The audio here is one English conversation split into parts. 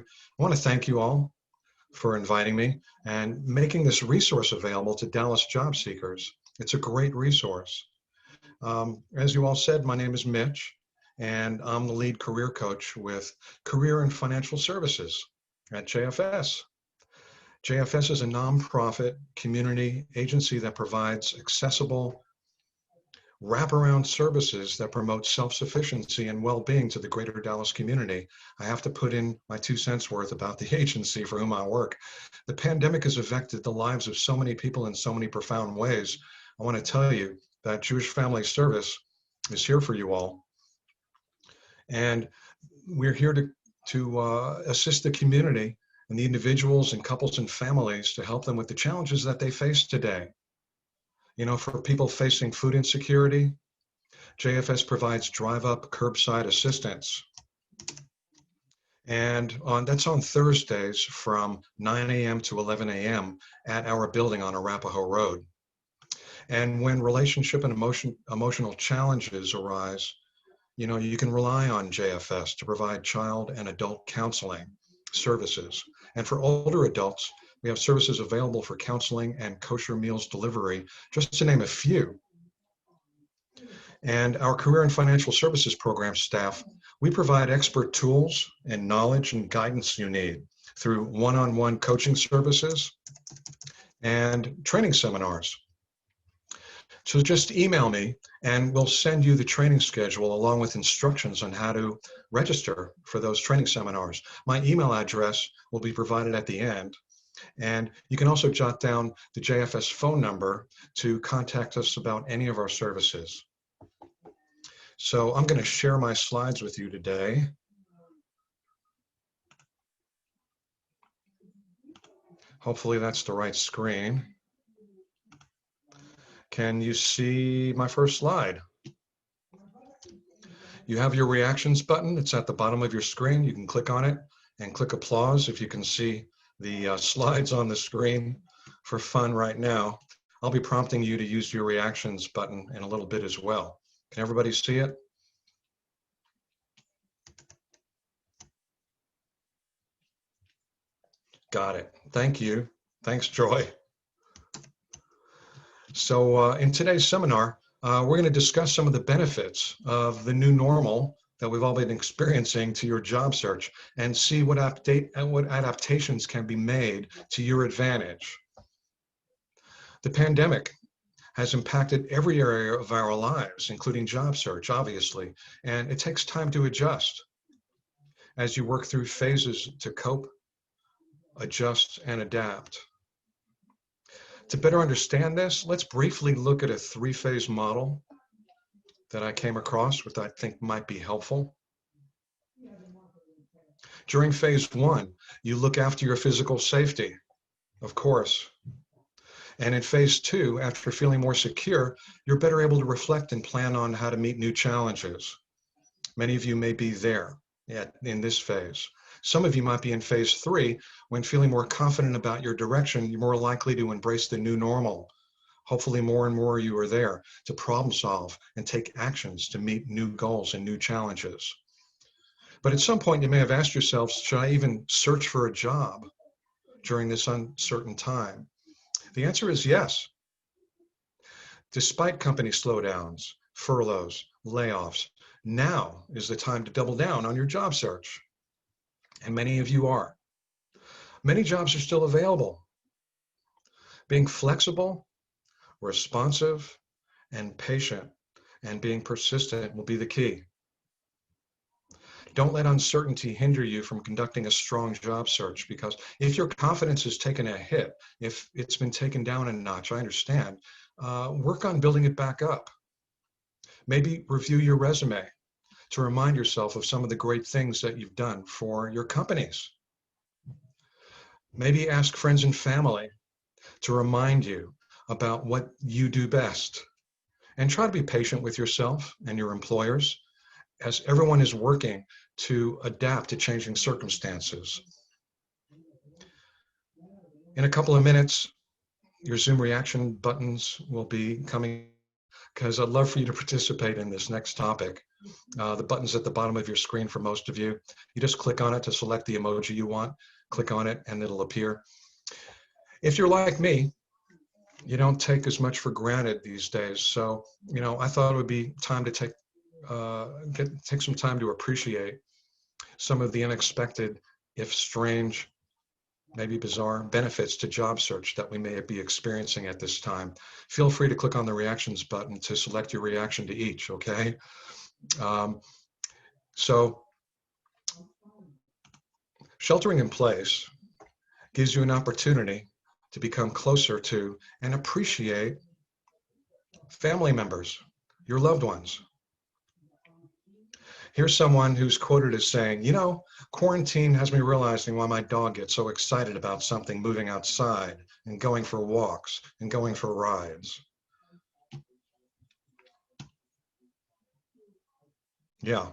I want to thank you all for inviting me and making this resource available to Dallas job seekers. It's a great resource. As you all said, my name is Mitch, and I'm the lead career coach with Career and Financial Services at JFS. JFS is a nonprofit community agency that provides accessible wraparound services that promote self-sufficiency and well-being to the greater Dallas community. I have to put in my 2 cents worth about the agency for whom I work. The pandemic has affected the lives of so many people in so many profound ways. I want to tell you that Jewish Family Service is here for you all. And we're here to assist the community and the individuals and couples and families to help them with the challenges that they face today. You know, for people facing food insecurity, JFS provides drive-up curbside assistance. And that's on Thursdays from 9 a.m. to 11 a.m. at our building on Arapahoe Road. And when relationship and emotional challenges arise, you know, you can rely on JFS to provide child and adult counseling services. And for older adults, we have services available for counseling and kosher meals delivery, just to name a few. And our Career and Financial Services program staff, we provide expert tools and knowledge and guidance you need through one-on-one coaching services and training seminars. So just email me and we'll send you the training schedule along with instructions on how to register for those training seminars. My email address will be provided at the end. And you can also jot down the JFS phone number to contact us about any of our services. So I'm going to share my slides with you today. Hopefully that's the right screen. Can you see my first slide? You have your reactions button. It's at the bottom of your screen. You can click on it and click applause if you can see the slides on the screen. For fun right now, I'll be prompting you to use your reactions button in a little bit as well. Can everybody see it? Got it. Thank you. Thanks, Joy. So in today's seminar, we're going to discuss some of the benefits of the new normal that we've all been experiencing to your job search and see what adaptations can be made to your advantage. The pandemic has impacted every area of our lives, including job search, obviously, and it takes time to adjust as you work through phases to cope, adjust, and adapt. To better understand this, let's briefly look at a three-phase model that I came across, which I think might be helpful. During phase one, you look after your physical safety, of course. And in phase two, after feeling more secure, you're better able to reflect and plan on how to meet new challenges. Many of you may be there in this phase. Some of you might be in phase three, when feeling more confident about your direction, you're more likely to embrace the new normal. Hopefully more and more you are there to problem solve and take actions to meet new goals and new challenges. But at some point you may have asked yourselves, should I even search for a job during this uncertain time? The answer is yes. Despite company slowdowns, furloughs, layoffs, now is the time to double down on your job search. And many of you are. Many jobs are still available. Being flexible, responsive, and patient, and being persistent will be the key. Don't let uncertainty hinder you from conducting a strong job search, because if your confidence has taken a hit, if it's been taken down a notch, I understand, work on building it back up. Maybe review your resume to remind yourself of some of the great things that you've done for your companies. Maybe ask friends and family to remind you about what you do best. And try to be patient with yourself and your employers, as everyone is working to adapt to changing circumstances. In a couple of minutes, your Zoom reaction buttons will be coming, because I'd love for you to participate in this next topic. The button's at the bottom of your screen for most of you. You just click on it to select the emoji you want, click on it, and it'll appear. If you're like me, you don't take as much for granted these days. So, I thought it would be time to take some time to appreciate some of the unexpected, if strange, maybe bizarre benefits to job search that we may be experiencing at this time. Feel free to click on the reactions button to select your reaction to each, okay? So sheltering in place gives you an opportunity to become closer to and appreciate family members, your loved ones. Here's someone who's quoted as saying, quarantine has me realizing why my dog gets so excited about something moving outside and going for walks and going for rides. Yeah.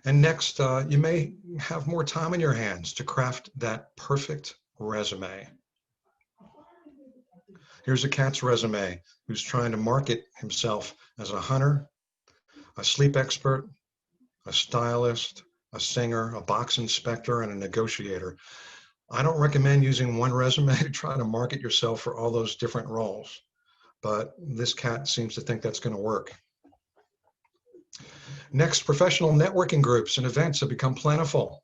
And next, you may have more time in your hands to craft that perfect resume. Here's a cat's resume who's trying to market himself as a hunter, a sleep expert, a stylist, a singer, a box inspector, and a negotiator. I don't recommend using one resume to try to market yourself for all those different roles, but this cat seems to think that's going to work. Next, professional networking groups and events have become plentiful.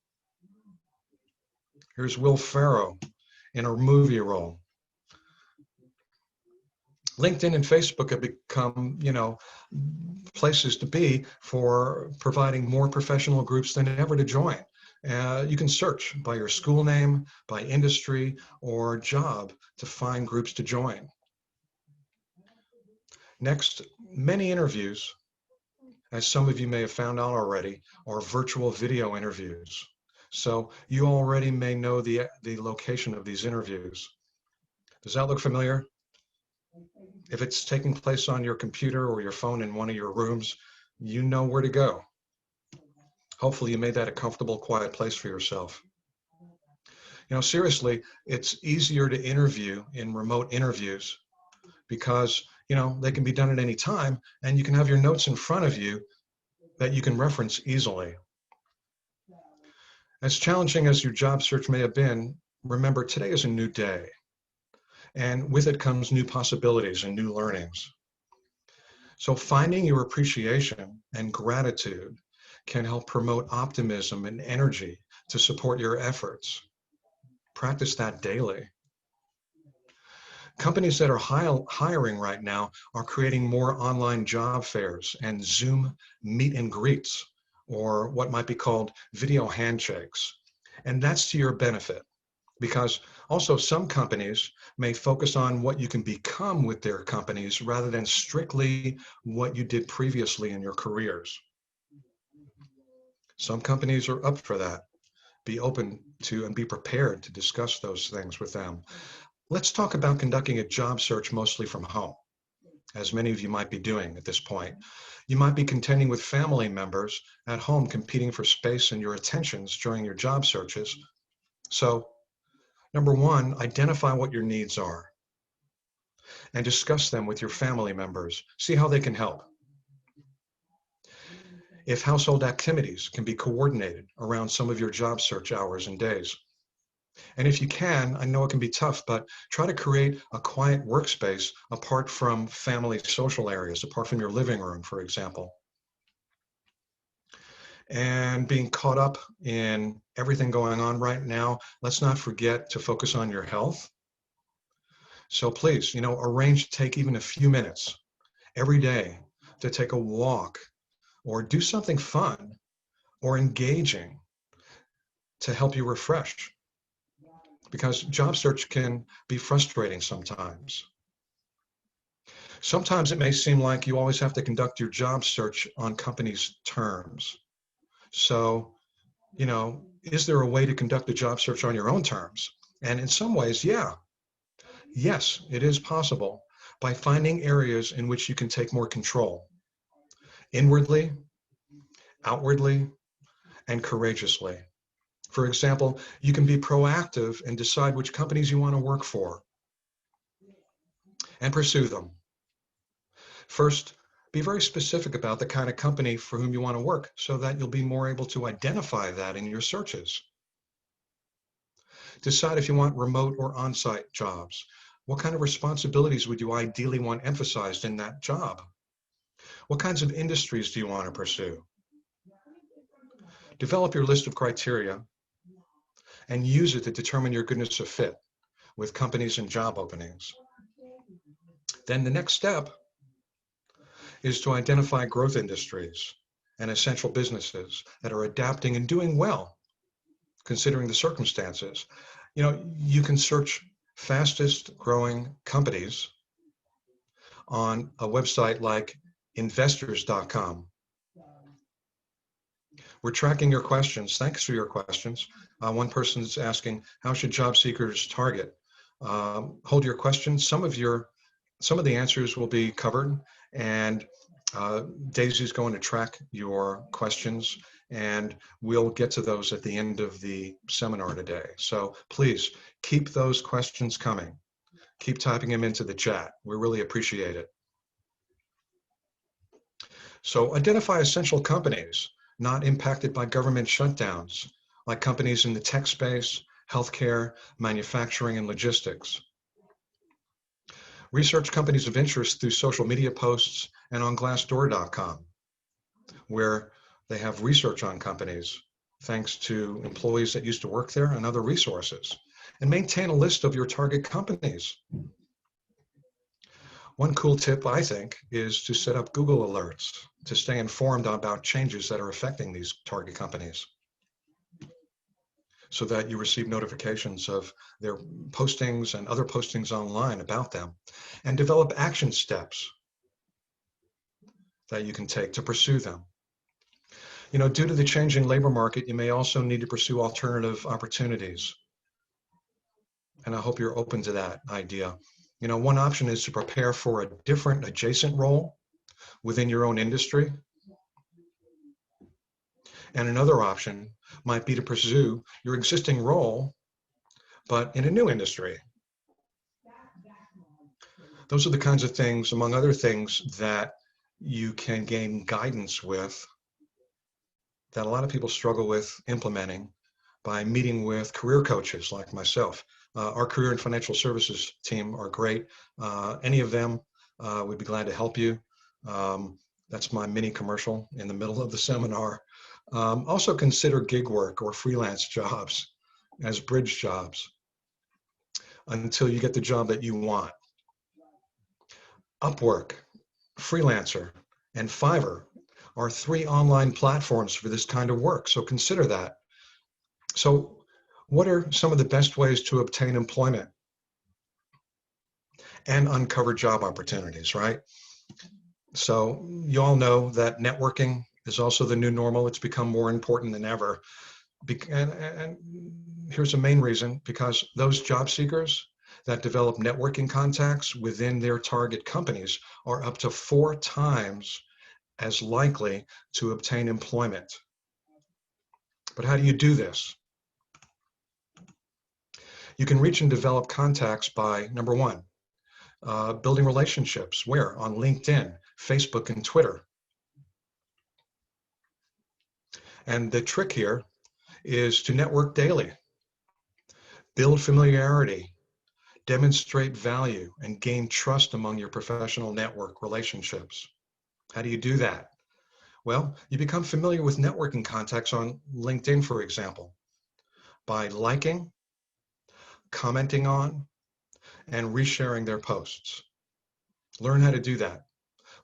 Here's Will Ferrell in a movie role. LinkedIn and Facebook have become, places to be for providing more professional groups than ever to join. You can search by your school name, by industry, or job to find groups to join. Next, many interviews, as some of you may have found out already, are virtual video interviews. So you already may know the location of these interviews. Does that look familiar? If it's taking place on your computer or your phone in one of your rooms, you know where to go. Hopefully you made that a comfortable, quiet place for yourself. Seriously, it's easier to interview in remote interviews because, they can be done at any time and you can have your notes in front of you that you can reference easily. As challenging as your job search may have been, remember today is a new day. And with it comes new possibilities and new learnings. So finding your appreciation and gratitude can help promote optimism and energy to support your efforts. Practice that daily. Companies that are hiring right now are creating more online job fairs and Zoom meet and greets, or what might be called video handshakes. And that's to your benefit, because also some companies may focus on what you can become with their companies rather than strictly what you did previously in your careers. Some companies are up for that. Be open to and be prepared to discuss those things with them. Let's talk about conducting a job search mostly from home, as many of you might be doing at this point. You might be contending with family members at home competing for space and your attentions during your job searches. So, number one, identify what your needs are and discuss them with your family members. See how they can help. If household activities can be coordinated around some of your job search hours and days. And if you can, I know it can be tough, but try to create a quiet workspace apart from family social areas, apart from your living room, for example. And being caught up in everything going on right now, let's not forget to focus on your health. So please, arrange to take even a few minutes every day to take a walk or do something fun or engaging to help you refresh. Because job search can be frustrating sometimes. Sometimes it may seem like you always have to conduct your job search on companies' terms. So, is there a way to conduct a job search on your own terms? And in some ways, yes, it is possible by finding areas in which you can take more control, inwardly, outwardly, and courageously. For example, you can be proactive and decide which companies you want to work for and pursue them. First, Be very specific about the kind of company for whom you want to work so that you'll be more able to identify that in your searches. Decide if you want remote or on-site jobs. What kind of responsibilities would you ideally want emphasized in that job? What kinds of industries do you want to pursue? Develop your list of criteria and use it to determine your goodness of fit with companies and job openings. Then the next step is to identify growth industries and essential businesses that are adapting and doing well, considering the circumstances. You know, you can search fastest growing companies on a website like investors.com. We're tracking your questions. Thanks for your questions. One person is asking, how should job seekers target? Hold your questions. Some of the answers will be covered, and Daisy's going to track your questions, and we'll get to those at the end of the seminar today. So please keep those questions coming. Keep typing them into the chat. We really appreciate it. So identify essential companies not impacted by government shutdowns, like companies in the tech space, healthcare, manufacturing, and logistics. Research companies of interest through social media posts and on Glassdoor.com, where they have research on companies, thanks to employees that used to work there and other resources. And maintain a list of your target companies. One cool tip, I think, is to set up Google alerts to stay informed about changes that are affecting these target companies, so that you receive notifications of their postings and other postings online about them, and develop action steps that you can take to pursue them. You know, due to the changing labor market, you may also need to pursue alternative opportunities. And I hope you're open to that idea. You know, one option is to prepare for a different adjacent role within your own industry. And another option might be to pursue your existing role, but in a new industry. Those are the kinds of things, among other things, that you can gain guidance with, that a lot of people struggle with implementing by meeting with career coaches like myself. Our career and financial services team are great. Any of them would be glad to help you. That's my mini commercial in the middle of the seminar. Also consider gig work or freelance jobs as bridge jobs until you get the job that you want. Upwork, Freelancer, and Fiverr are 3 online platforms for this kind of work, so consider that. So what are some of the best ways to obtain employment and uncover job opportunities, right? So you all know that networking is also the new normal. It's become more important than ever. And here's the main reason: because those job seekers that develop networking contacts within their target companies are up to 4 times as likely to obtain employment. But how do you do this? You can reach and develop contacts by, number 1, building relationships. Where? On LinkedIn, Facebook, and Twitter. And the trick here is to network daily, build familiarity, demonstrate value, and gain trust among your professional network relationships. How do you do that? Well, you become familiar with networking contacts on LinkedIn, for example, by liking, commenting on, and resharing their posts. Learn how to do that.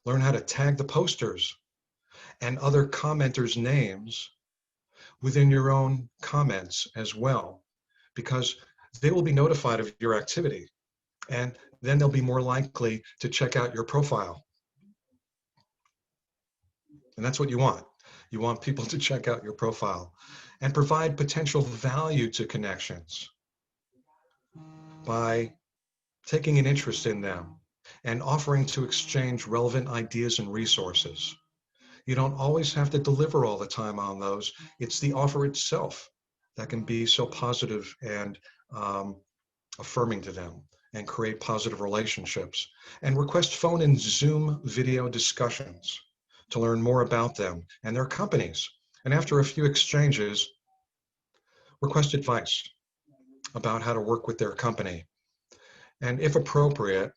Learn how to tag the posters and other commenters' names within your own comments as well, because they will be notified of your activity, and then they'll be more likely to check out your profile. And that's what you want. You want people to check out your profile and provide potential value to connections by taking an interest in them and offering to exchange relevant ideas and resources. You don't always have to deliver all the time on those. It's the offer itself that can be so positive and affirming to them. and create positive relationships. And request phone and Zoom video discussions to learn more about them and their companies. And after a few exchanges, request advice about how to work with their company. And if appropriate,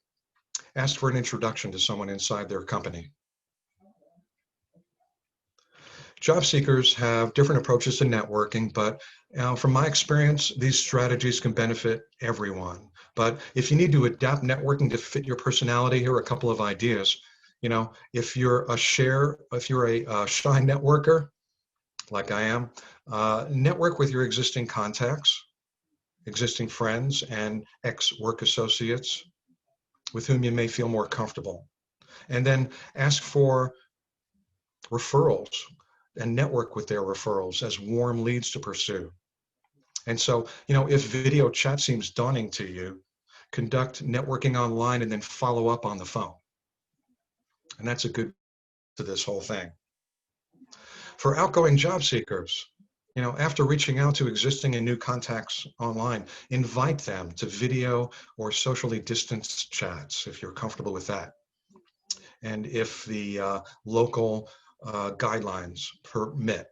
ask for an introduction to someone inside their company. Job seekers have different approaches to networking, but from my experience, these strategies can benefit everyone. But if you need to adapt networking to fit your personality, here are a couple of ideas. You know, if you're a shy networker, like I am, network with your existing contacts, existing friends, and ex-work associates with whom you may feel more comfortable. And then ask for referrals and network with their referrals as warm leads to pursue. And so, you know, if video chat seems daunting to you, conduct networking online and then follow up on the phone. And that's a good to this whole thing. For outgoing job seekers, you know, after reaching out to existing and new contacts online, invite them to video or socially distanced chats if you're comfortable with that. And if the local guidelines permit.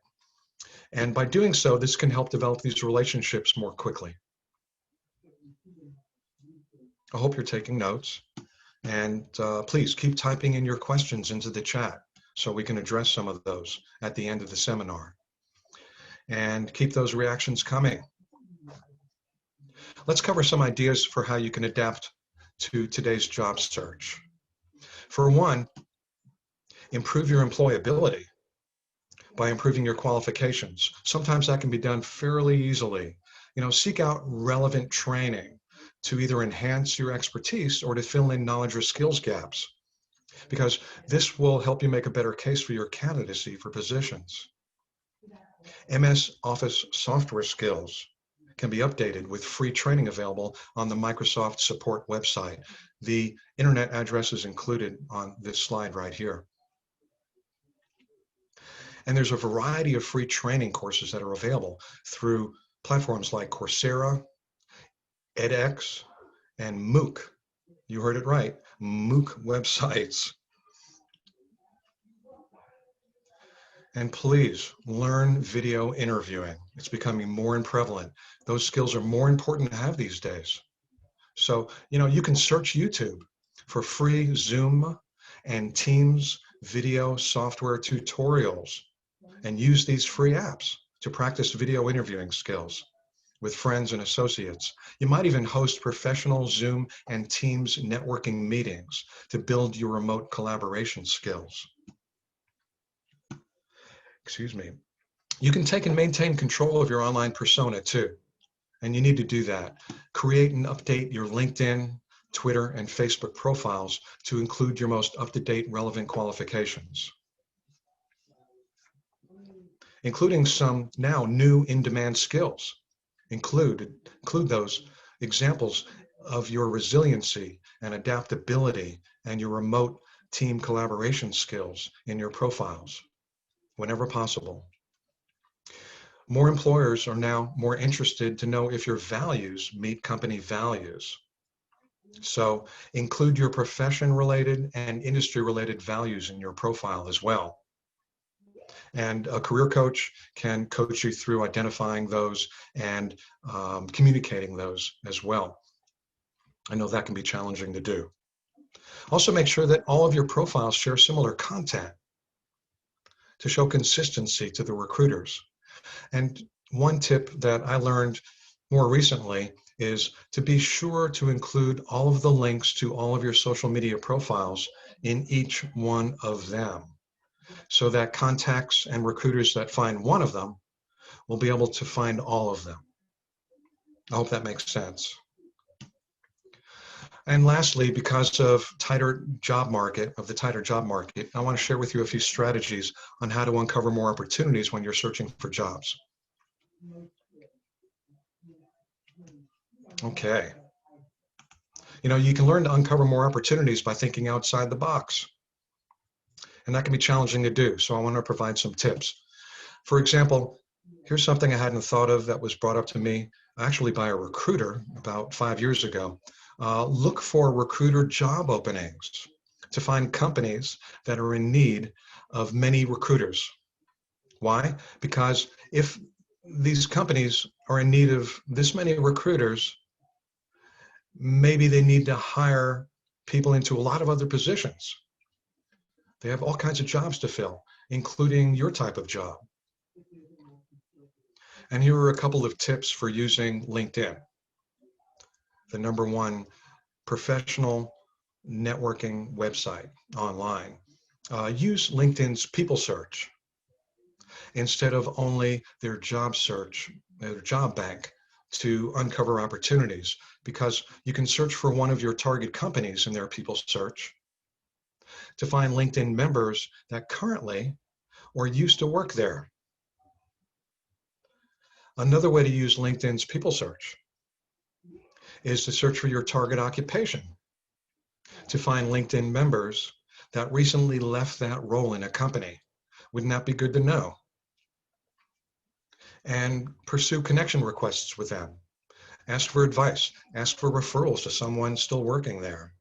And by doing so, this can help develop these relationships more quickly. I hope you're taking notes. And please keep typing in your questions into the chat so we can address some of those at the end of the seminar. And keep those reactions coming. Let's cover some ideas for how you can adapt to today's job search. For one, improve your employability by improving your qualifications. Sometimes that can be done fairly easily. You know, seek out relevant training to either enhance your expertise or to fill in knowledge or skills gaps, because this will help you make a better case for your candidacy for positions. MS Office software skills can be updated with free training available on the Microsoft support website. The internet address is included on this slide right here. And there's a variety of free training courses that are available through platforms like Coursera, edX, and MOOC. You heard it right, MOOC websites. And please learn video interviewing. It's becoming more prevalent. Those skills are more important to have these days. So, you know, you can search YouTube for free Zoom and Teams video software tutorials and use these free apps to practice video interviewing skills with friends and associates. You might even host professional Zoom and Teams networking meetings to build your remote collaboration skills. Excuse me. You can take and maintain control of your online persona too, and you need to do that. Create and update your LinkedIn, Twitter, and Facebook profiles to include your most up-to-date relevant qualifications, including some now new in-demand skills. Include those examples of your resiliency and adaptability and your remote team collaboration skills in your profiles whenever possible. More employers are now more interested to know if your values meet company values. So include your profession-related and industry-related values in your profile as well. And a career coach can coach you through identifying those and communicating those as well. I know that can be challenging to do. Also make sure that all of your profiles share similar content to show consistency to the recruiters. And one tip that I learned more recently is to be sure to include all of the links to all of your social media profiles in each one of them, so that contacts and recruiters that find one of them will be able to find all of them. I hope that makes sense. And lastly, because of the tighter job market, I want to share with you a few strategies on how to uncover more opportunities when you're searching for jobs. Okay. You know, you can learn to uncover more opportunities by thinking outside the box. And that can be challenging to do, so I want to provide some tips. For example, here's something I hadn't thought of that was brought up to me actually by a recruiter about 5 years ago. Look for recruiter job openings to find companies that are in need of many recruiters. Why? Because if these companies are in need of this many recruiters, maybe they need to hire people into a lot of other positions. They have all kinds of jobs to fill, including your type of job. And here are a couple of tips for using LinkedIn. The number one, professional networking website online. Use LinkedIn's people search instead of only their job search, their job bank, to uncover opportunities, because you can search for one of your target companies in their people search to find LinkedIn members that currently or used to work there. Another way to use LinkedIn's people search is to search for your target occupation to find LinkedIn members that recently left that role in a company. Wouldn't that be good to know? And pursue connection requests with them. Ask for advice. Ask for referrals to someone still working there.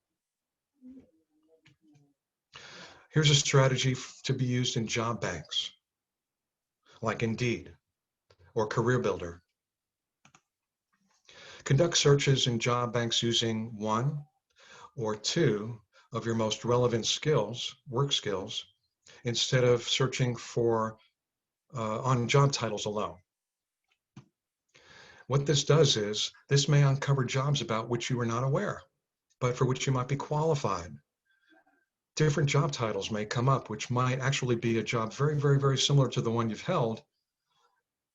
Here's a strategy to be used in job banks, like Indeed or CareerBuilder. Conduct searches in job banks using one or two of your most relevant skills, work skills, instead of searching for on job titles alone. What this does is, this may uncover jobs about which you were not aware, but for which you might be qualified. Different job titles may come up, which might actually be a job very, very, very similar to the one you've held,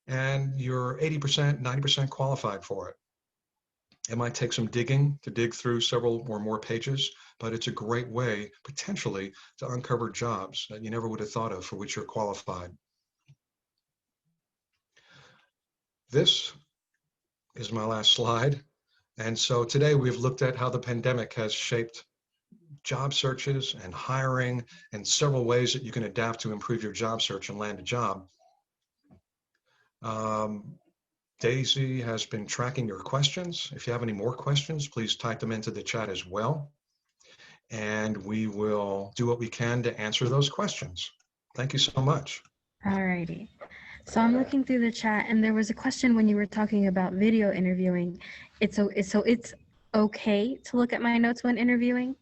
and you're 80%, 90% qualified for it. It might take some digging to dig through several or more pages, but it's a great way, potentially, to uncover jobs that you never would have thought of for which you're qualified. This is my last slide. And so today we've looked at how the pandemic has shaped job searches and hiring and several ways that you can adapt to improve your job search and land a job. Daisy has been tracking your questions. If you have any more questions, please type them into the chat as well. And we will do what we can to answer those questions. Thank you so much. All righty. So I'm looking through the chat, and there was a question when you were talking about video interviewing. It's okay to look at my notes when interviewing?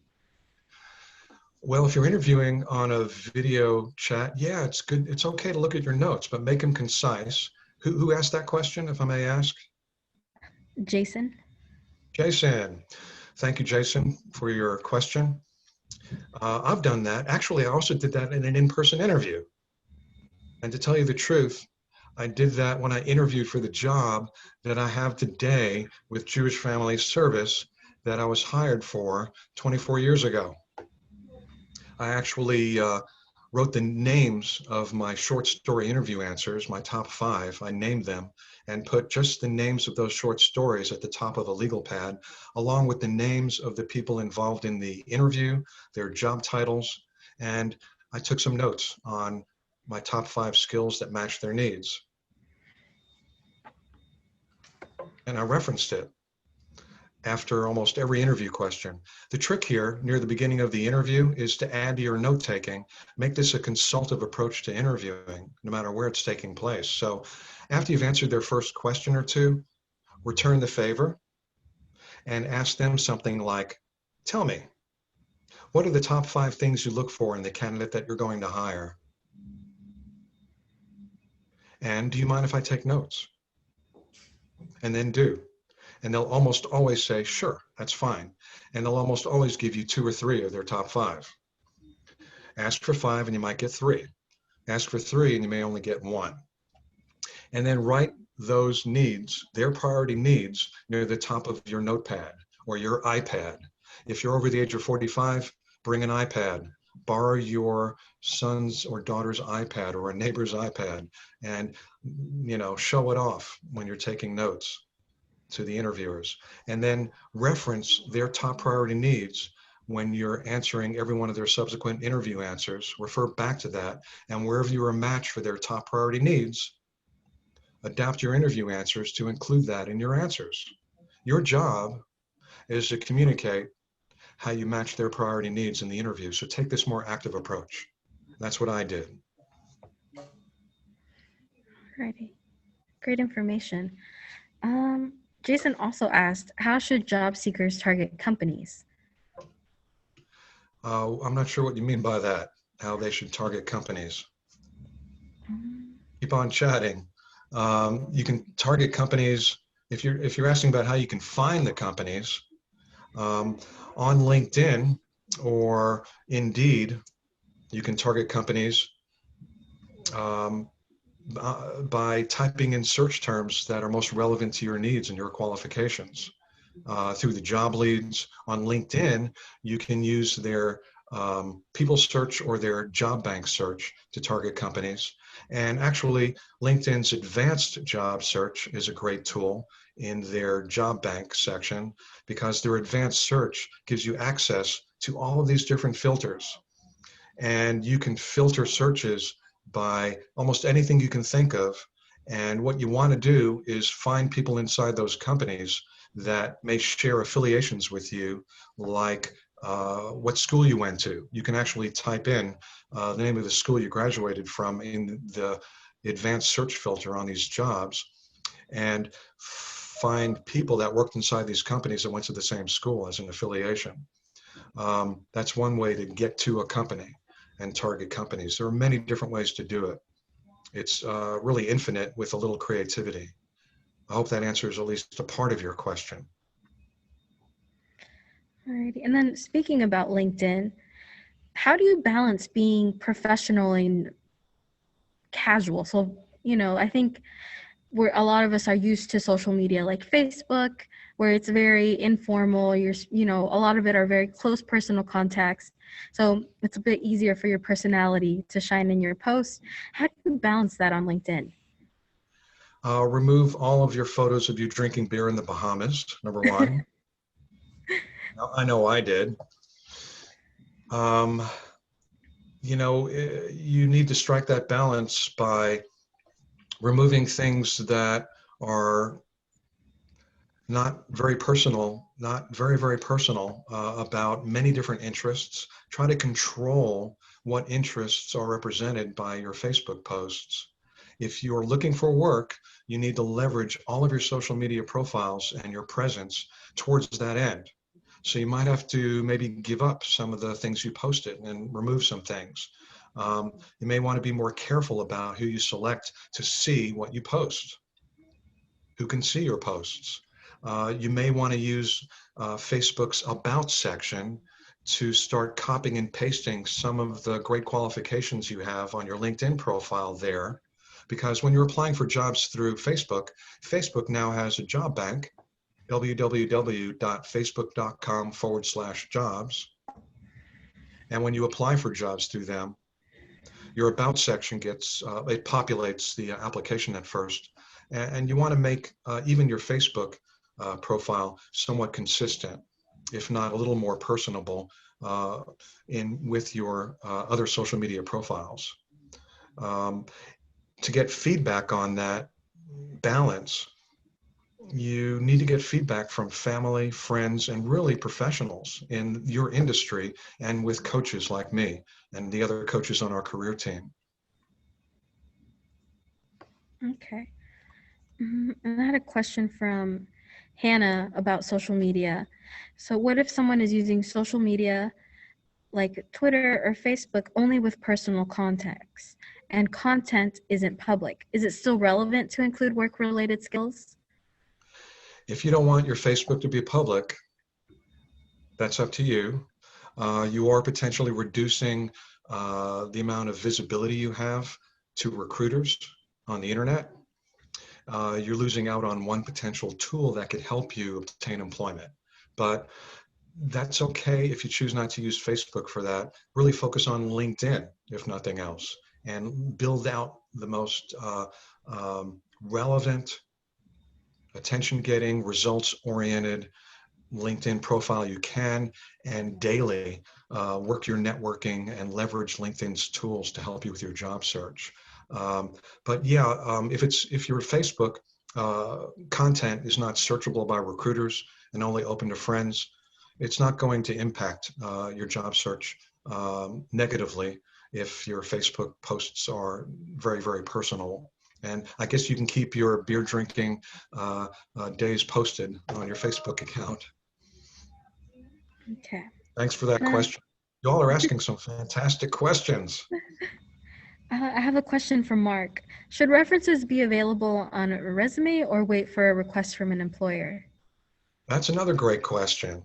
Well, if you're interviewing on a video chat, yeah, it's good. It's okay to look at your notes, but make them concise. Who asked that question, if I may ask? Jason. Jason. Thank you, Jason, for your question. I've done that. Actually, I also did that in an in-person interview. And to tell you the truth, I did that when I interviewed for the job that I have today with Jewish Family Service that I was hired for 24 years ago. I actually wrote the names of my short story interview answers, my top 5. I named them and put just the names of those short stories at the top of a legal pad, along with the names of the people involved in the interview, their job titles, and I took some notes on my top 5 skills that match their needs. And I referenced it after almost every interview question. The trick here near the beginning of the interview is to add to your note taking. Make this a consultative approach to interviewing, no matter where it's taking place. So after you've answered their first question or two, return the favor and ask them something like, tell me, what are the top 5 things you look for in the candidate that you're going to hire? And do you mind if I take notes? And then do. And they'll almost always say, sure, that's fine. And they'll almost always give you 2 or 3 of their top 5. Ask for 5 and you might get 3. Ask for 3 and you may only get 1. And then write those needs, their priority needs, near the top of your notepad or your iPad. If you're over the age of 45, bring an iPad. Borrow your son's or daughter's iPad or a neighbor's iPad and, show it off when you're taking notes to the interviewers, and then reference their top priority needs when you're answering every one of their subsequent interview answers. Refer back to that, and wherever you're a match for their top priority needs, adapt your interview answers to include that in your answers. Your job is to communicate how you match their priority needs in the interview. So take this more active approach. That's what I did. Alrighty. Great information. Jason also asked, how should job seekers target companies? I'm not sure what you mean by that, how they should target companies. Keep on chatting. You can target companies, if you're asking about how you can find the companies, on LinkedIn or Indeed, you can target companies by typing in search terms that are most relevant to your needs and your qualifications. Through the job leads on LinkedIn, you can use their people search or their job bank search to target companies. And actually, LinkedIn's advanced job search is a great tool in their job bank section, because their advanced search gives you access to all of these different filters. And you can filter searches by almost anything you can think of. And what you want to do is find people inside those companies that may share affiliations with you, like what school you went to. You can actually type in the name of the school you graduated from in the advanced search filter on these jobs, and find people that worked inside these companies that went to the same school as an affiliation. That's one way to get to a company and target companies. There are many different ways to do it. It's really infinite with a little creativity. I hope that answers at least a part of your question. Alrighty. And then speaking about LinkedIn, how do you balance being professional and casual? So, I think a lot of us are used to social media like Facebook, where it's very informal. A lot of it are very close personal contacts. So it's a bit easier for your personality to shine in your posts. How do you balance that on LinkedIn? Remove all of your photos of you drinking beer in the Bahamas, number one. I know I did. You need to strike that balance by removing things that are not very personal, not very, very personal, about many different interests. Try to control what interests are represented by your Facebook posts. If you're looking for work, you need to leverage all of your social media profiles and your presence towards that end. So you might have to maybe give up some of the things you posted and remove some things. You may want to be more careful about who you select to see what you post, who can see your posts. You may want to use Facebook's About section to start copying and pasting some of the great qualifications you have on your LinkedIn profile there. Because when you're applying for jobs through Facebook, Facebook now has a job bank, www.facebook.com/jobs. And when you apply for jobs through them, your About section it populates the application at first. And you want to make even your Facebook profile somewhat consistent, if not a little more personable with your other social media profiles. To get feedback on that balance, you need to get feedback from family, friends, and really professionals in your industry, and with coaches like me and the other coaches on our career team. Okay. And I had a question from Hannah about social media. So what if someone is using social media like Twitter or Facebook only with personal contacts and content isn't public? Is it still relevant to include work-related skills? If you don't want your Facebook to be public, that's up to you. You are potentially reducing the amount of visibility you have to recruiters on the internet. You're losing out on one potential tool that could help you obtain employment. But that's okay if you choose not to use Facebook for that. Really focus on LinkedIn, if nothing else, and build out the most relevant, attention-getting, results-oriented LinkedIn profile you can, and daily work your networking and leverage LinkedIn's tools to help you with your job search. But yeah, if you're Facebook, content is not searchable by recruiters and only open to friends, it's not going to impact your job search negatively if your Facebook posts are very, very personal. And I guess you can keep your beer drinking days posted on your Facebook account. Okay. Thanks for that And question. Y'all are asking some fantastic questions. I have a question from Mark. Should references be available on a resume or wait for a request from an employer? That's another great question.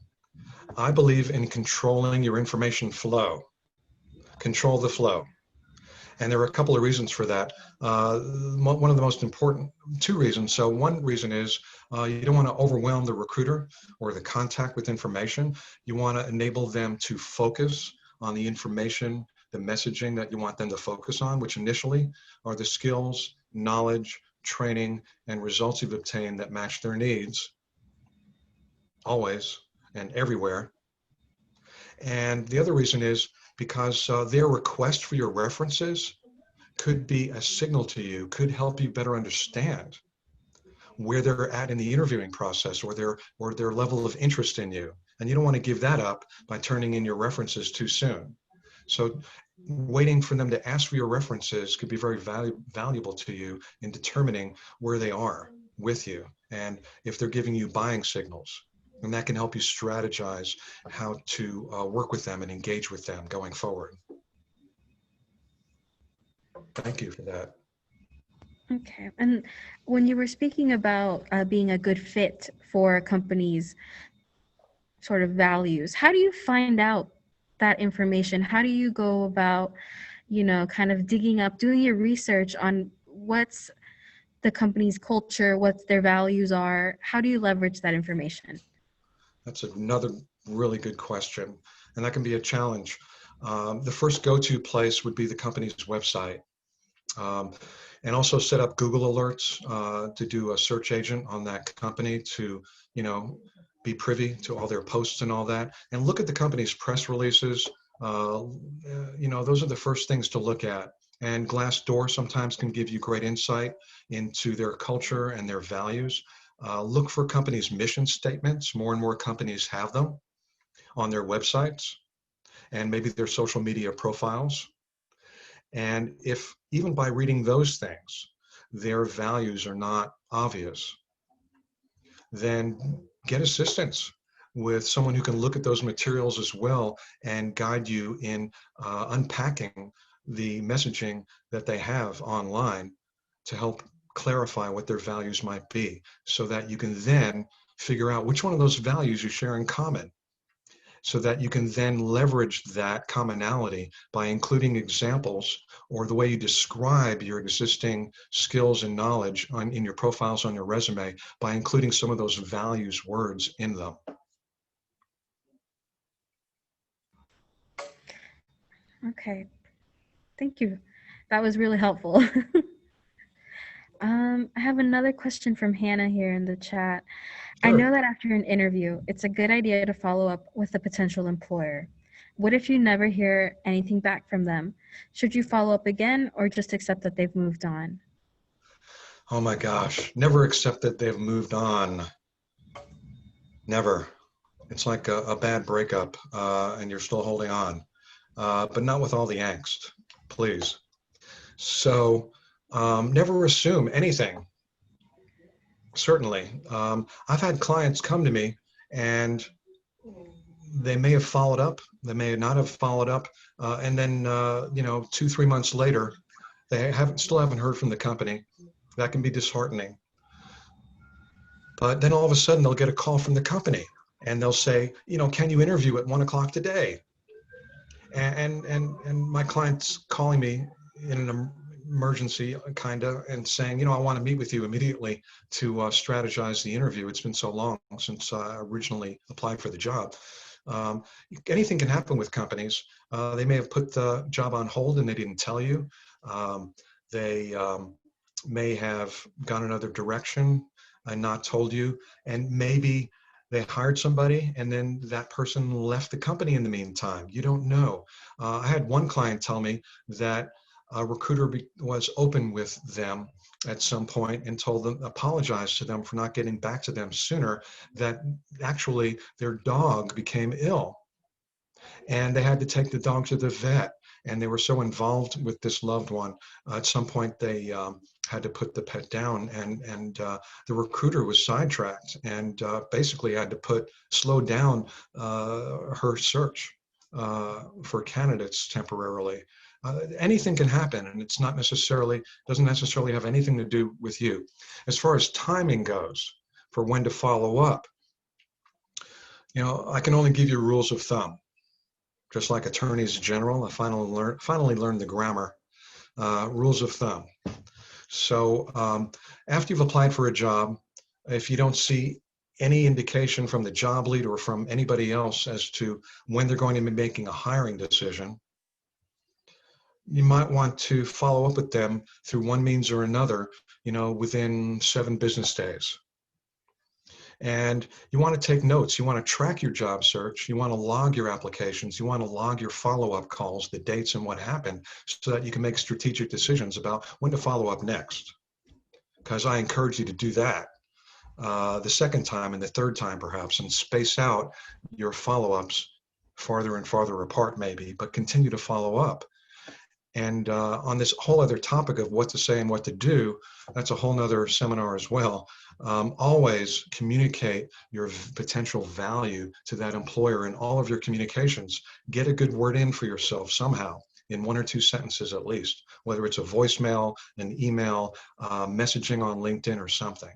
I believe in controlling your information flow. Control the flow. And there are a couple of reasons for that. One of the most important, two reasons. So one reason is you don't want to overwhelm the recruiter or the contact with information. You want to enable them to focus on the information, the messaging that you want them to focus on, which initially are the skills, knowledge, training, and results you've obtained that match their needs, always and everywhere. And the other reason is because their request for your references could be a signal to you, could help you better understand where they're at in the interviewing process or their level of interest in you. And you don't want to give that up by turning in your references too soon. So waiting for them to ask for your references could be very valuable to you in determining where they are with you and if they're giving you buying signals. And that can help you strategize how to work with them and engage with them going forward. Thank you for that. Okay. And when you were speaking about being a good fit for a company's sort of values, how do you find out that information? How do you go about, kind of digging up, doing your research on what's the company's culture, what their values are? How do you leverage that information? That's another really good question. And that can be a challenge. The first go-to place would be the company's website. And also set up Google alerts to do a search agent on that company to, be privy to all their posts and all that. And look at the company's press releases. Those are the first things to look at. And Glassdoor sometimes can give you great insight into their culture and their values. Look for companies' mission statements. More and more companies have them on their websites and maybe their social media profiles. And if even by reading those things, their values are not obvious, then get assistance with someone who can look at those materials as well and guide you in unpacking the messaging that they have online to help clarify what their values might be so that you can then figure out which one of those values you share in common so that you can then leverage that commonality by including examples or the way you describe your existing skills and knowledge in your profiles on your resume by including some of those values words in them. Okay, thank you. That was really helpful. I have another question from Hannah here in the chat. I know Sure. that after an interview, it's a good idea to follow up with a potential employer. What if you never hear anything back from them? Should you follow up again or just accept that they've moved on? Oh my gosh, never accept that they've moved on. Never. It's like a bad breakup and you're still holding on, but not with all the angst, please. So never assume anything. Certainly. I've had clients come to me and they may have followed up, they may not have followed up, and then 2-3 months later, they still haven't heard from the company. That can be disheartening. But then all of a sudden they'll get a call from the company and they'll say, can you interview at 1 o'clock today? And my client's calling me in an emergency and saying, I want to meet with you immediately to strategize the interview. It's been so long since I originally applied for the job. Anything can happen with companies. They may have put the job on hold and they didn't tell you. They may have gone another direction and not told you. And maybe they hired somebody and then that person left the company in the meantime. You don't know. I had one client tell me that a recruiter was open with them at some point and told them, apologized to them for not getting back to them sooner, that actually their dog became ill and they had to take the dog to the vet. And they were so involved with this loved one. At some point, they had to put the pet down, and the recruiter was sidetracked and basically had to slow down her search for candidates temporarily. Anything can happen, and it's not necessarily, doesn't necessarily have anything to do with you. As far as timing goes for when to follow up, I can only give you rules of thumb. Just like attorneys general, I finally learned the grammar, rules of thumb. So after you've applied for a job, if you don't see any indication from the job lead or from anybody else as to when they're going to be making a hiring decision, you might want to follow up with them through one means or another, within 7 business days. And you want to take notes. You want to track your job search. You want to log your applications. You want to log your follow-up calls, the dates and what happened, so that you can make strategic decisions about when to follow up next. Because I encourage you to do that the second time and the third time perhaps, and space out your follow-ups farther and farther apart maybe, but continue to follow up. And on this whole other topic of what to say and what to do, that's a whole nother seminar as well. Always communicate your potential value to that employer in all of your communications. Get a good word in for yourself somehow, in 1 or 2 sentences at least, whether it's a voicemail, an email, messaging on LinkedIn or something.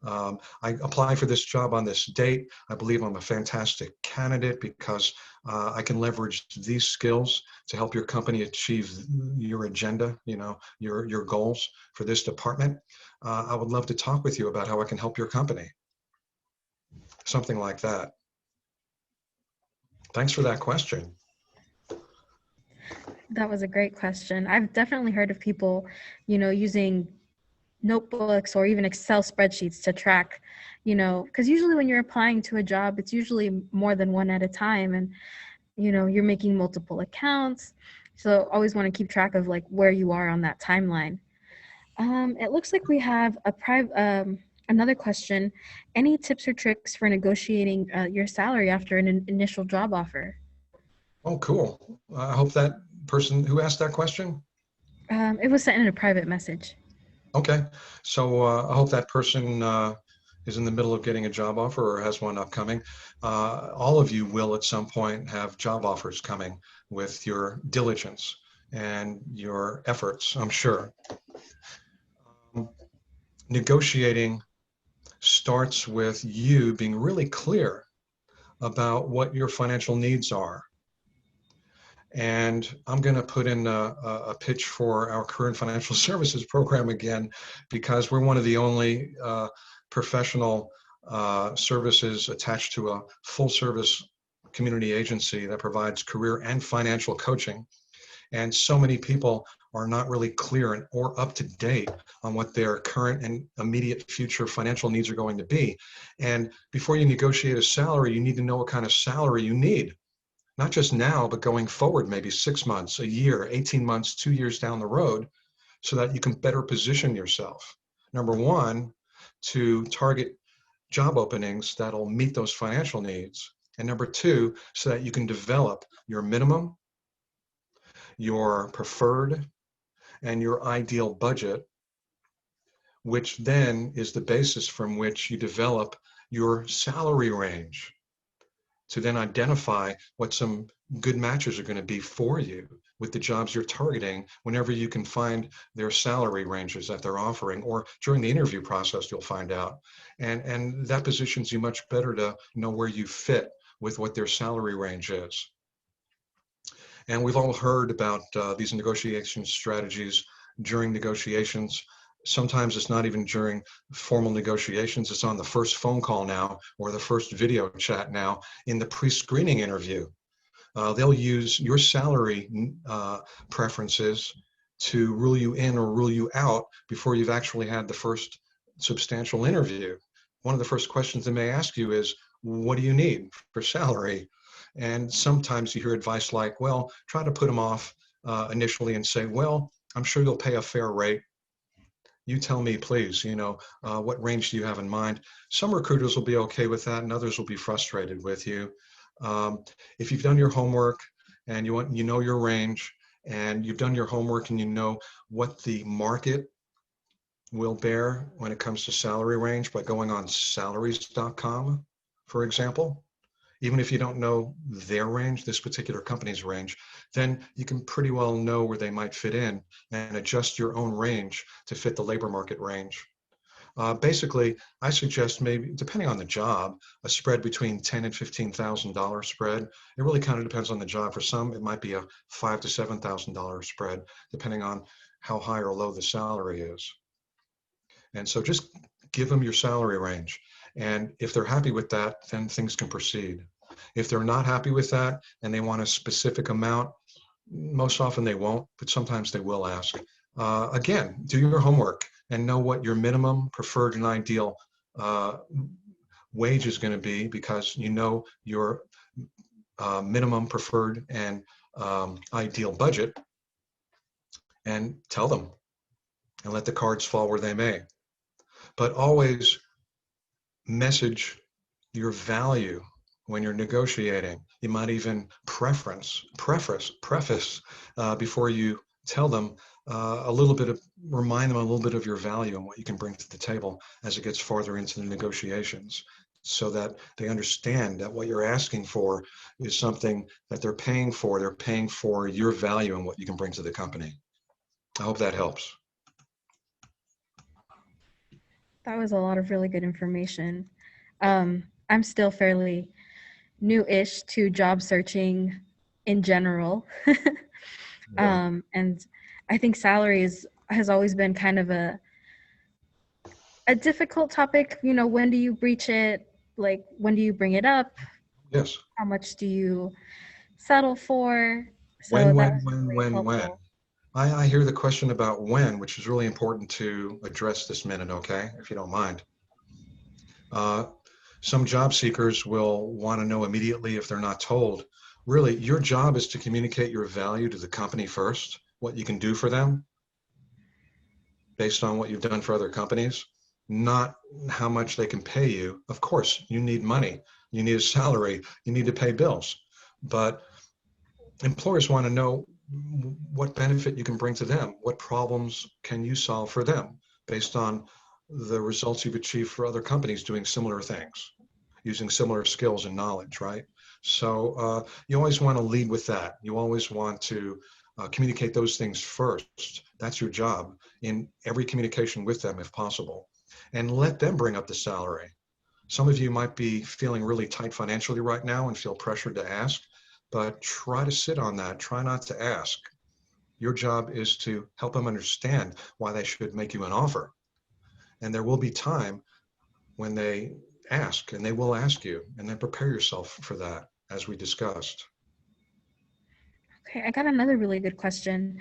I applied for this job on this date. I believe I'm a fantastic candidate because I can leverage these skills to help your company achieve your agenda, your goals for this department. I would love to talk with you about how I can help your company. Something like that. Thanks for that question. That was a great question. I've definitely heard of people, using notebooks or even Excel spreadsheets to track, because usually when you're applying to a job, it's usually more than one at a time, and you're making multiple accounts, so always want to keep track of like where you are on that timeline. It looks like we have another question. Any tips or tricks for negotiating your salary after an initial job offer? Oh, cool. I hope that person who asked that question. It was sent in a private message. Okay, so I hope that person is in the middle of getting a job offer or has one upcoming. All of you will at some point have job offers coming with your diligence and your efforts, I'm sure. Negotiating starts with you being really clear about what your financial needs are. And I'm going to put in a pitch for our Career and Financial Services program again, because we're one of the only professional services attached to a full service community agency that provides career and financial coaching. And so many people are not really clear or up to date on what their current and immediate future financial needs are going to be. And before you negotiate a salary, you need to know what kind of salary you need. Not just now, but going forward, maybe 6 months, a year, 18 months, 2 years down the road, so that you can better position yourself. Number one, to target job openings that'll meet those financial needs. And number two, so that you can develop your minimum, your preferred, and your ideal budget, which then is the basis from which you develop your salary range, to then identify what some good matches are going to be for you with the jobs you're targeting whenever you can find their salary ranges that they're offering, or during the interview process, you'll find out. And that positions you much better to know where you fit with what their salary range is. And we've all heard about these negotiation strategies during negotiations. Sometimes it's not even during formal negotiations. It's on the first phone call now, or the first video chat now, in the pre-screening interview. They'll use your salary preferences to rule you in or rule you out before you've actually had the first substantial interview. One of the first questions they may ask you is, what do you need for salary? And sometimes you hear advice like, well, try to put them off initially and say, well, I'm sure you'll pay a fair rate. you tell me, please, what range do you have in mind? Some recruiters will be okay with that and others will be frustrated with you. If you've done your homework and you know your range and you've done your homework and you know what the market will bear when it comes to salary range by going on salaries.com, for example, even if you don't know their range, this particular company's range, then you can pretty well know where they might fit in and adjust your own range to fit the labor market range. Basically, I suggest maybe, depending on the job, a spread between $10,000 and $15,000 spread. It really kind of depends on the job. For some, it might be a $5,000 to $7,000 spread, depending on how high or low the salary is. And so just give them your salary range. And if they're happy with that, then things can proceed. If they're not happy with that and they want a specific amount, most often they won't, but sometimes they will ask. Again, do your homework and know what your minimum, preferred, and ideal wage is going to be, because you know your minimum, preferred, and ideal budget, and tell them and let the cards fall where they may. But always message your value when you're negotiating. You might even preface before you tell them a little bit of, remind them a little bit of your value and what you can bring to the table as it gets farther into the negotiations, so that they understand that what you're asking for is something that they're paying for. They're paying for your value and what you can bring to the company. I hope that helps. That was a lot of really good information. I'm still fairly new-ish to job searching in general. And I think salary has always been kind of a difficult topic. When do you breach it? Like, when do you bring it up? Yes. How much do you settle for? So When. I hear the question about when, which is really important to address this minute, okay, if you don't mind. Some job seekers will want to know immediately if they're not told. Really, your job is to communicate your value to the company first, what you can do for them based on what you've done for other companies, not how much they can pay you. Of course, you need money, you need a salary, you need to pay bills, but employers want to know what benefit you can bring to them, what problems can you solve for them based on the results you've achieved for other companies doing similar things, using similar skills and knowledge, right? So you always want to lead with that. You always want to communicate those things first. That's your job in every communication with them, if possible. And let them bring up the salary. Some of you might be feeling really tight financially right now and feel pressured to ask, but try to sit on that. Try not to ask. Your job is to help them understand why they should make you an offer. And there will be time when they ask, and they will ask you, and then prepare yourself for that, as we discussed. Okay, I got another really good question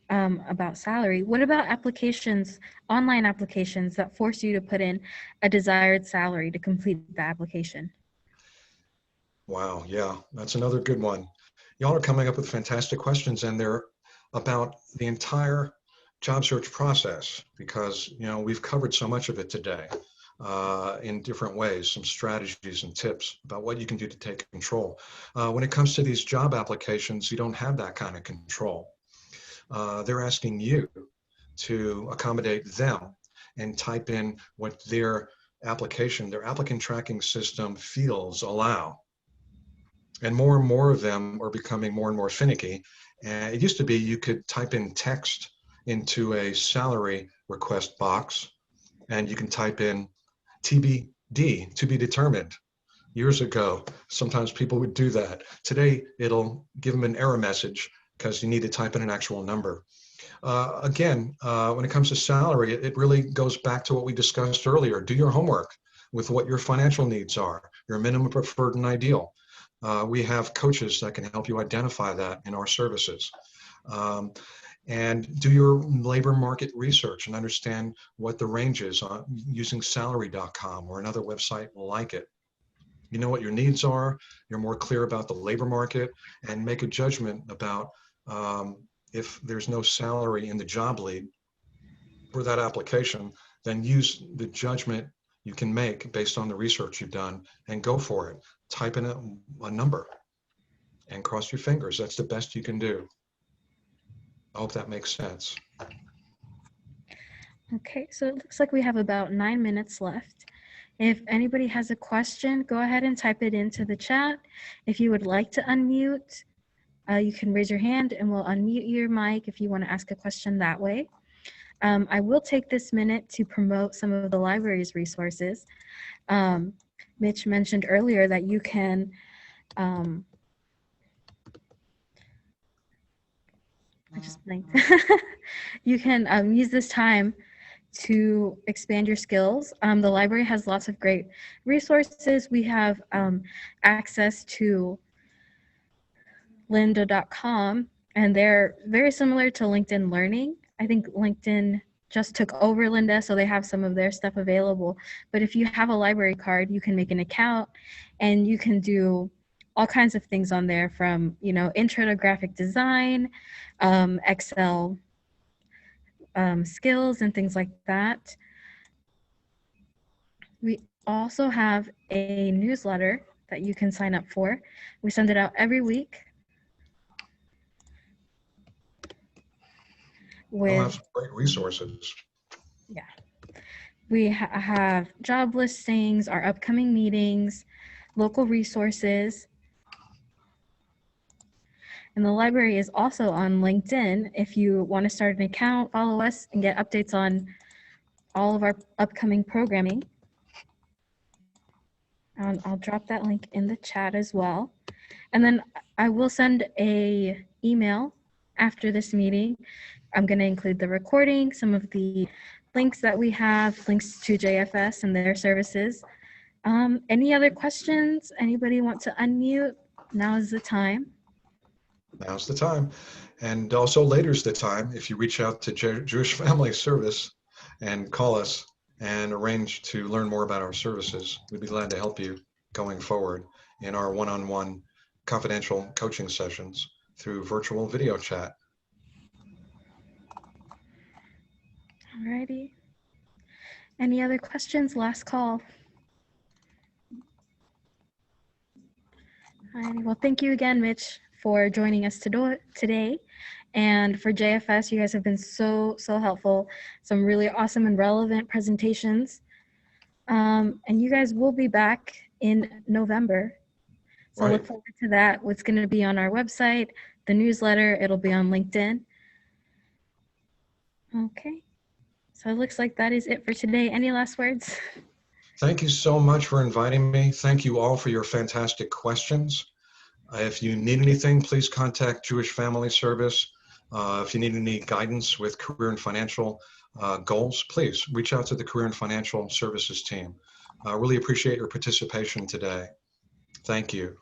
about salary. What about applications, online applications that force you to put in a desired salary to complete the application? Wow, yeah, that's another good one. Y'all are coming up with fantastic questions, and they're about the entire job search process, because we've covered so much of it today in different ways, some strategies and tips about what you can do to take control. When it comes to these job applications, you don't have that kind of control. They're asking you to accommodate them and type in what their applicant tracking system fields allow. And more of them are becoming more and more finicky. And it used to be you could type in text into a salary request box, and you can type in TBD, to be determined. Years ago, sometimes people would do that. Today, it'll give them an error message because you need to type in an actual number. Again, when it comes to salary, it really goes back to what we discussed earlier. Do your homework with what your financial needs are, your minimum, preferred, and ideal. We have coaches that can help you identify that in our services. And do your labor market research and understand what the range is using salary.com or another website like it. You know what your needs are, you're more clear about the labor market, and make a judgment about if there's no salary in the job lead, for that application, then use the judgment you can make based on the research you've done and go for it. Type in a number and cross your fingers. That's the best you can do. I hope that makes sense. Okay, so it looks like we have about 9 minutes left. If anybody has a question, go ahead and type it into the chat. If you would like to unmute, you can raise your hand and we'll unmute your mic if you want to ask a question that way. I will take this minute to promote some of the library's resources. Mitch mentioned earlier that you can I just blanked. You can use this time to expand your skills. The library has lots of great resources. We have access to lynda.com, and they're very similar to LinkedIn Learning. I think LinkedIn just took over Lynda, so they have some of their stuff available. But if you have a library card, you can make an account and you can do all kinds of things on there, from, you know, intro to graphic design, Excel skills and things like that. We also have a newsletter that you can sign up for. We send it out every week. We'll have some great resources. Yeah. We have job listings, our upcoming meetings, local resources. And the library is also on LinkedIn. If you want to start an account, follow us and get updates on all of our upcoming programming. And I'll drop that link in the chat as well. And then I will send a email after this meeting. I'm going to include the recording, some of the links that we have, links to JFS and their services. Any other questions? Anybody want to unmute? Now is the time. Now's the time. And also later's the time if you reach out to Jewish Family Service and call us and arrange to learn more about our services. We'd be glad to help you going forward in our one-on-one confidential coaching sessions through virtual video chat. Alrighty. Any other questions? Last call. Alrighty. Well, thank you again, Mitch, for joining us today. And for JFS, you guys have been so helpful. Some really awesome and relevant presentations. And you guys will be back in November. So look forward to that. What's going to be on our website, the newsletter, it'll be on LinkedIn. Okay. So it looks like that is it for today. Any last words? Thank you so much for inviting me. Thank you all for your fantastic questions. If you need anything, please contact Jewish Family Service. If you need any guidance with career and financial goals, please reach out to the Career and Financial Services team. I really appreciate your participation today. Thank you.